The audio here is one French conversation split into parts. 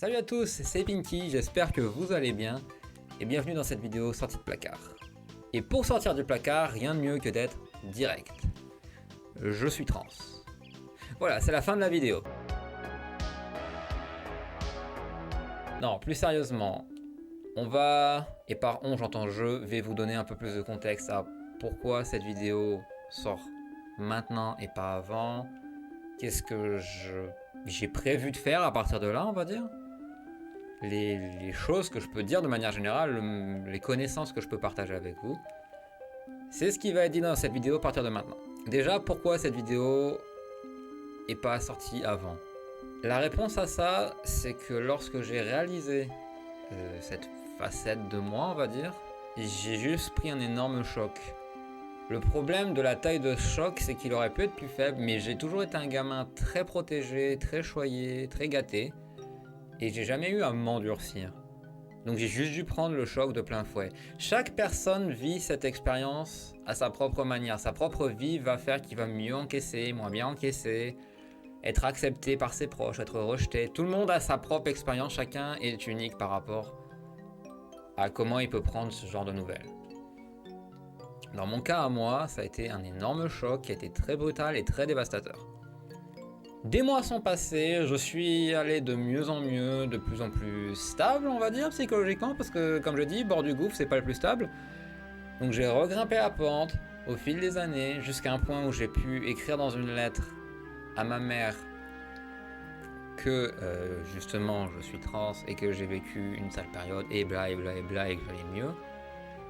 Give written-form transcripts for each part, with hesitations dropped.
Salut à tous, c'est Pinky, j'espère que vous allez bien et bienvenue dans cette vidéo sortie de placard. Et pour sortir du placard, rien de mieux que d'être direct. Je suis trans. Voilà, c'est la fin de la vidéo. Non, plus sérieusement, on va, et par on j'entends je, vais vous donner un peu plus de contexte à pourquoi cette vidéo sort maintenant et pas avant. Qu'est-ce que j'ai prévu de faire à partir de là, on va dire. Les choses que je peux dire de manière générale, les connaissances que je peux partager avec vous. C'est ce qui va être dit dans cette vidéo à partir de maintenant. Déjà, pourquoi cette vidéo est pas sortie avant? La réponse à ça, c'est que lorsque j'ai réalisé cette facette de moi, on va dire, j'ai juste pris un énorme choc. Le problème de la taille de choc, c'est qu'il aurait pu être plus faible, mais j'ai toujours été un gamin très protégé, très choyé, très gâté. Et j'ai jamais eu à m'endurcir. Donc j'ai juste dû prendre le choc de plein fouet. Chaque personne vit cette expérience à sa propre manière. Sa propre vie va faire qu'il va mieux encaisser, moins bien encaisser, être accepté par ses proches, être rejeté. Tout le monde a sa propre expérience, chacun est unique par rapport à comment il peut prendre ce genre de nouvelles. Dans mon cas à moi, ça a été un énorme choc qui a été très brutal et très dévastateur. Des mois sont passés, je suis allé de mieux en mieux, de plus en plus stable, on va dire, psychologiquement, parce que, comme je dis, bord du gouffre, c'est pas le plus stable. Donc j'ai regrimpé la pente au fil des années, jusqu'à un point où j'ai pu écrire dans une lettre à ma mère que, justement, je suis trans et que j'ai vécu une sale période, et bla, et bla, et bla, et que j'allais mieux.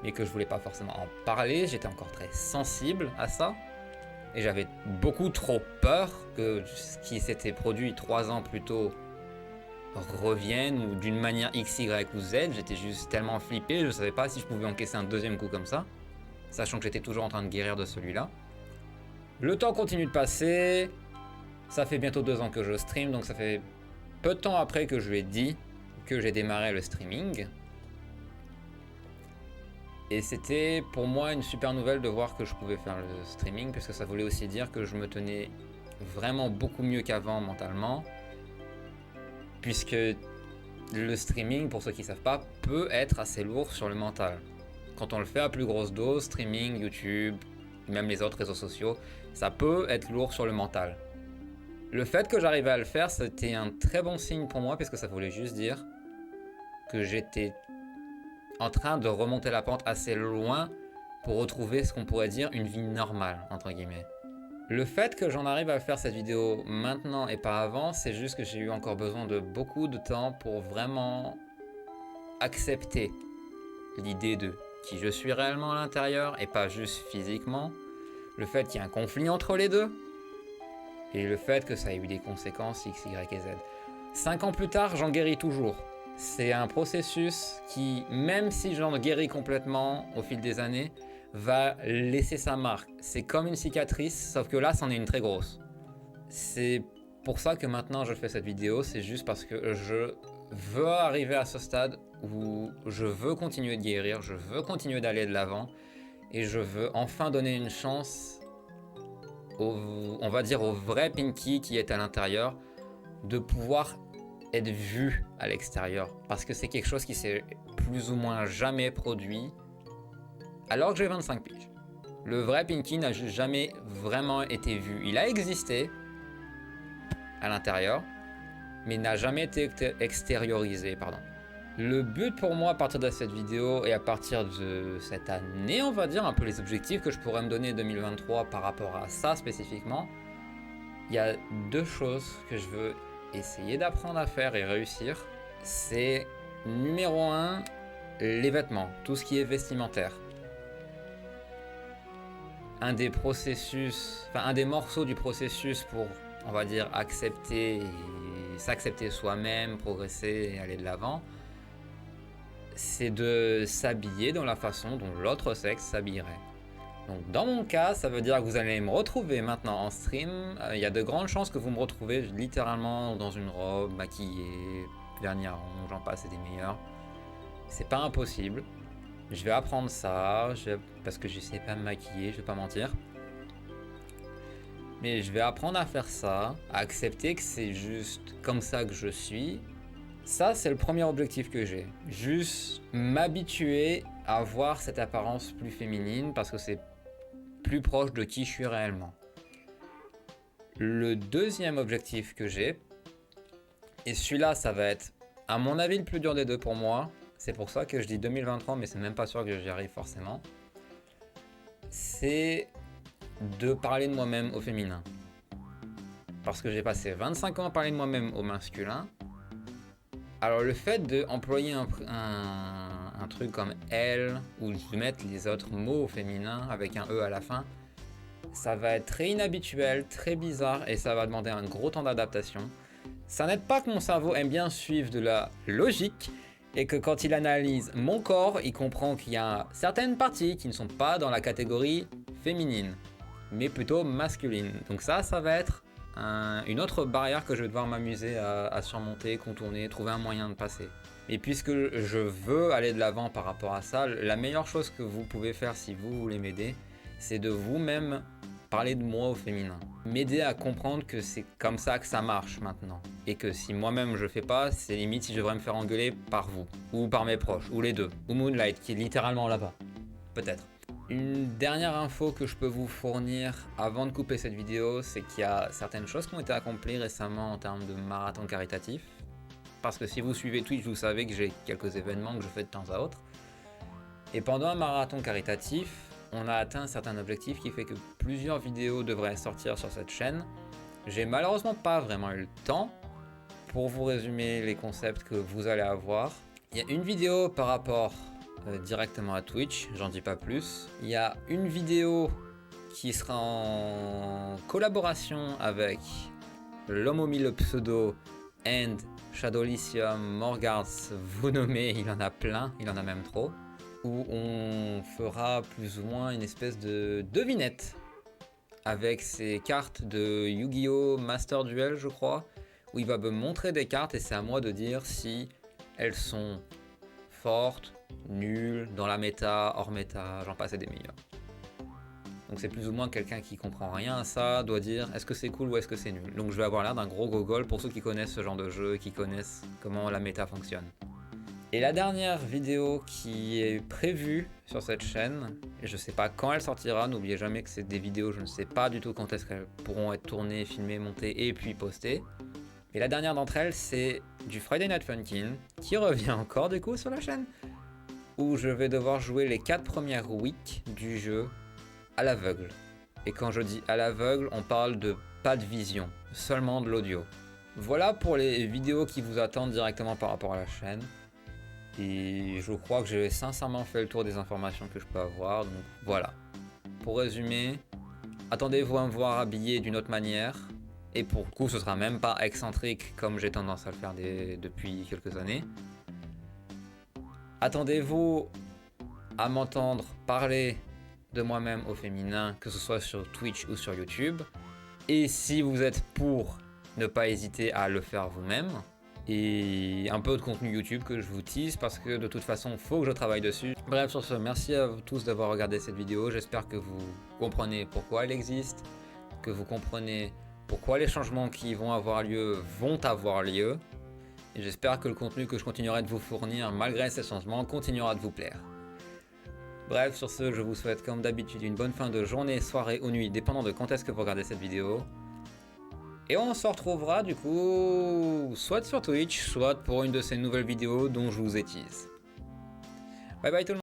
Mais que je voulais pas forcément en parler, j'étais encore très sensible à ça. Et j'avais beaucoup trop peur que ce qui s'était produit 3 ans plus tôt revienne ou d'une manière X, Y ou Z. J'étais juste tellement flippé, je ne savais pas si je pouvais encaisser un deuxième coup comme ça, sachant que j'étais toujours en train de guérir de celui-là. Le temps continue de passer, ça fait bientôt 2 ans que je stream, donc ça fait peu de temps après que je lui ai dit que j'ai démarré le streaming. Et c'était pour moi une super nouvelle de voir que je pouvais faire le streaming, parce que ça voulait aussi dire que je me tenais vraiment beaucoup mieux qu'avant mentalement, puisque le streaming, pour ceux qui ne savent pas, peut être assez lourd sur le mental. Quand on le fait à plus grosse dose, streaming, YouTube, même les autres réseaux sociaux, ça peut être lourd sur le mental. Le fait que j'arrivais à le faire, c'était un très bon signe pour moi, parce que ça voulait juste dire que j'étais en train de remonter la pente assez loin pour retrouver ce qu'on pourrait dire une vie normale, entre guillemets. Le fait que j'en arrive à faire cette vidéo maintenant et pas avant, c'est juste que j'ai eu encore besoin de beaucoup de temps pour vraiment accepter l'idée de qui je suis réellement à l'intérieur et pas juste physiquement, le fait qu'il y ait un conflit entre les deux, et le fait que ça ait eu des conséquences X, Y et Z. 5 ans plus tard, j'en guéris toujours. C'est un processus qui, même si j'en guéris complètement au fil des années, va laisser sa marque. C'est comme une cicatrice, sauf que là, c'en est une très grosse. C'est pour ça que maintenant je fais cette vidéo, c'est juste parce que je veux arriver à ce stade où je veux continuer de guérir, je veux continuer d'aller de l'avant, et je veux enfin donner une chance on va dire au vrai Pinky qui est à l'intérieur, de pouvoir être vu à l'extérieur, parce que c'est quelque chose qui s'est plus ou moins jamais produit alors que j'ai 25 piges. Le vrai Pinky n'a jamais vraiment été vu. Il a existé à l'intérieur, mais n'a jamais été extériorisé, pardon. Le but pour moi à partir de cette vidéo et à partir de cette année, on va dire, un peu les objectifs que je pourrais me donner 2023 par rapport à ça spécifiquement, il y a 2 choses que je veux essayer d'apprendre à faire et réussir. C'est numéro 1, les vêtements, tout ce qui est vestimentaire. Un des morceaux du processus pour, on va dire, accepter et s'accepter soi-même, progresser et aller de l'avant, c'est de s'habiller dans la façon dont l'autre sexe s'habillerait. Donc dans mon cas, ça veut dire que vous allez me retrouver maintenant en stream. Il y a de grandes chances que vous me retrouvez littéralement dans une robe, maquillée, vernis à ongles, j'en passe et des meilleurs. C'est pas impossible. Je vais apprendre ça, parce que je sais pas me maquiller, je vais pas mentir. Mais je vais apprendre à faire ça, à accepter que c'est juste comme ça que je suis, Ça, c'est le premier objectif que j'ai. Juste m'habituer à voir cette apparence plus féminine parce que c'est plus proche de qui je suis réellement. Le deuxième objectif que j'ai, et celui-là, ça va être, à mon avis, le plus dur des deux pour moi. C'est pour ça que je dis 2023, mais c'est même pas sûr que j'y arrive forcément. C'est de parler de moi-même au féminin. Parce que j'ai passé 25 ans à parler de moi-même au masculin. Alors le fait d'employer un truc comme elle, ou de mettre les autres mots au féminin avec un E à la fin, ça va être très inhabituel, très bizarre, et ça va demander un gros temps d'adaptation. Ça n'aide pas que mon cerveau aime bien suivre de la logique, et que quand il analyse mon corps, il comprend qu'il y a certaines parties qui ne sont pas dans la catégorie féminine, mais plutôt masculine. Donc ça va être une autre barrière que je vais devoir m'amuser à surmonter, contourner, trouver un moyen de passer. Et puisque je veux aller de l'avant par rapport à ça, la meilleure chose que vous pouvez faire si vous voulez m'aider, c'est de vous-même parler de moi au féminin. M'aider à comprendre que c'est comme ça que ça marche maintenant. Et que si moi-même je fais pas, c'est limite si je devrais me faire engueuler par vous, ou par mes proches, ou les deux, ou Moonlight qui est littéralement là-bas. Peut-être. Une dernière info que je peux vous fournir avant de couper cette vidéo, c'est qu'il y a certaines choses qui ont été accomplies récemment en termes de marathon caritatif. Parce que si vous suivez Twitch, vous savez que j'ai quelques événements que je fais de temps à autre. Et pendant un marathon caritatif, on a atteint un certain objectif qui fait que plusieurs vidéos devraient sortir sur cette chaîne. J'ai malheureusement pas vraiment eu le temps pour vous résumer les concepts que vous allez avoir. Il y a une vidéo par rapport directement à Twitch, j'en dis pas plus. Il y a une vidéo qui sera en collaboration avec l'homme au mille pseudo and Shadowlysium, Morgars, vous nommez, il en a plein, il en a même trop, où on fera plus ou moins une espèce de devinette avec ces cartes de Yu-Gi-Oh! Master Duel, je crois, où il va me montrer des cartes et c'est à moi de dire si elles sont fortes, nulles, dans la méta, hors méta, j'en passe et des meilleurs. Donc c'est plus ou moins quelqu'un qui comprend rien à ça doit dire est-ce que c'est cool ou est-ce que c'est nul. Donc je vais avoir l'air d'un gros gogol pour ceux qui connaissent ce genre de jeu et qui connaissent comment la méta fonctionne. Et la dernière vidéo qui est prévue sur cette chaîne, et je sais pas quand elle sortira, n'oubliez jamais que c'est des vidéos, je ne sais pas du tout quand est-ce qu'elles pourront être tournées, filmées, montées et puis postées. Et la dernière d'entre elles, c'est du Friday Night Funkin', qui revient encore du coup sur la chaîne, où je vais devoir jouer les 4 premières weeks du jeu à l'aveugle. Et quand je dis à l'aveugle, on parle de pas de vision, seulement de l'audio. Voilà pour les vidéos qui vous attendent directement par rapport à la chaîne. Et je crois que j'ai sincèrement fait le tour des informations que je peux avoir, donc voilà. Pour résumer, attendez-vous à me voir habillé d'une autre manière, et pour le coup ce sera même pas excentrique comme j'ai tendance à le faire depuis quelques années. Attendez-vous à m'entendre parler de moi-même au féminin, que ce soit sur Twitch ou sur YouTube. Et si vous êtes pour, ne pas hésiter à le faire vous-même. Et un peu de contenu YouTube que je vous tease parce que de toute façon, il faut que je travaille dessus. Bref, sur ce, merci à vous tous d'avoir regardé cette vidéo. J'espère que vous comprenez pourquoi elle existe, que vous comprenez pourquoi les changements qui vont avoir lieu. Et j'espère que le contenu que je continuerai de vous fournir malgré ces changements continuera de vous plaire. Bref, sur ce, je vous souhaite comme d'habitude une bonne fin de journée, soirée ou nuit, dépendant de quand est-ce que vous regardez cette vidéo. Et on se retrouvera du coup, soit sur Twitch, soit pour une de ces nouvelles vidéos dont je vous ai tease. Bye bye tout le monde.